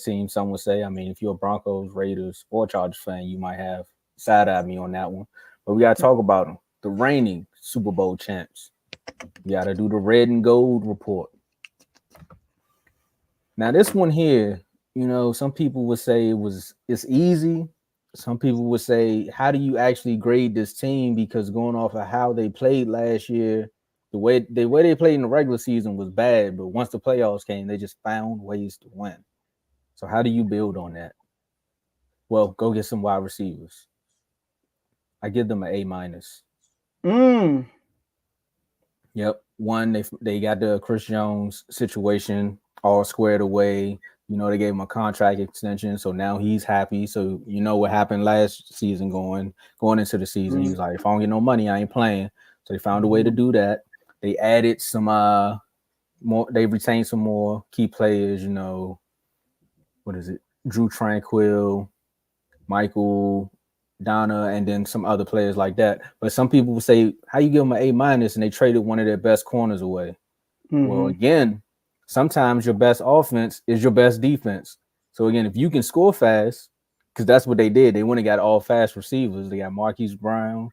team, some would say. I mean, if you're a Broncos, Raiders, or Chargers fan, you might have side-eyed me on that one. But we got to talk about them. The reigning Super Bowl champs. We got to do the red and gold report. Now, this one here, some people would say it's easy. Some people would say, how do you actually grade this team? Because going off of how they played last year, the way they played in the regular season was bad, but once the playoffs came, they just found ways to win. So how do you build on that? Well, go get some wide receivers. I give them an A minus. Yep. One, they got the Chris Jones situation all squared away. They gave him a contract extension, so now he's happy. So what happened last season going into the season. He was like, if I don't get no money, I ain't playing. So they found a way to do that. They added some more. They retained some more key players. What is it? Drew Tranquil, Michael Donna, and then some other players like that. But some people will say, how you give them an A minus, and they traded one of their best corners away. Well, again, sometimes your best offense is your best defense. So again, if you can score fast, because that's what they did, they went and got all fast receivers. They got Marquise Brown,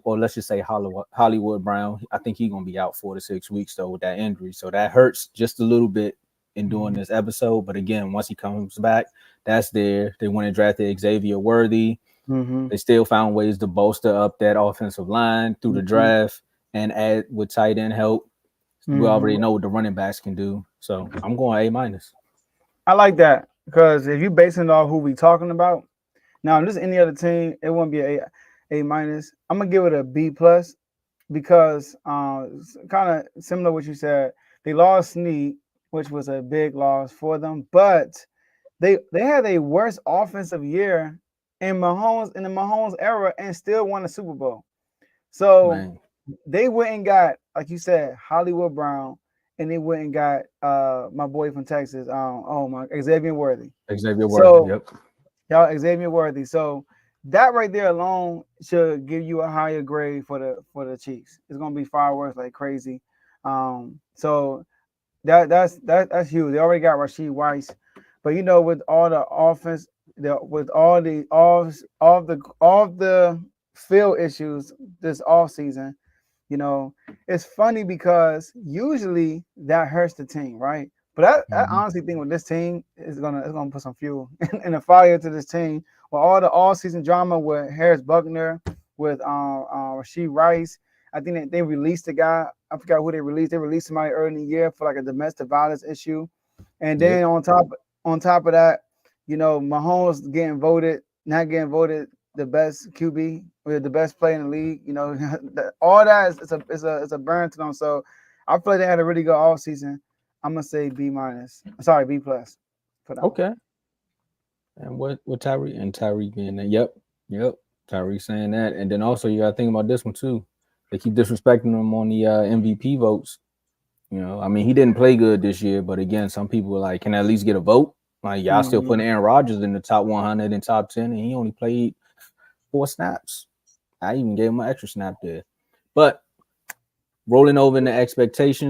or let's just say Hollywood Brown. I think he's gonna be out 4 to 6 weeks though with that injury, so that hurts just a little bit in doing this episode. But again, once he comes back, that's there. They went and drafted Xavier Worthy. They still found ways to bolster up that offensive line through the draft and add with tight end help. We already know what the running backs can do. So I'm going A minus. I like that because if you're basing it off who we talking about, now if this is any other team, it won't be A minus. I'm gonna give it a B plus because it's kind of similar to what you said. They lost Snead, which was a big loss for them, but they had a worse offensive year in the Mahomes era and still won the Super Bowl. So they went and got, like you said, Hollywood Brown, and they went and got my boy from Texas, Xavier Worthy. Xavier Worthy. So that right there alone should give you a higher grade for the Chiefs. It's gonna be fireworks like crazy. So that's huge. They already got Rashid Weiss, but with all the offense, with all the field issues this off season, it's funny because usually that hurts the team, right? But I honestly think with this team it's gonna put some fuel in the fire to this team. With all the all season drama with Harris Buckner, with Rashid Rice, I think that they released a guy. I forgot who they released. They released somebody early in the year for like a domestic violence issue, and then on top of that, Mahomes not getting voted the best QB or the best player in the league. All that is a burn to them. So I feel like they had a really good offseason. I'm gonna say B minus. Sorry, B plus for them. Okay. And what Tyree being there? Yep. Tyree saying that, and then also you gotta think about this one too. They keep disrespecting him on the MVP votes. I mean, he didn't play good this year, but again, some people were like, can I at least get a vote? Like, y'all still putting Aaron Rodgers in the top 100 and top 10, and he only played 4 snaps. I even gave him an extra snap there. But rolling over into expectations.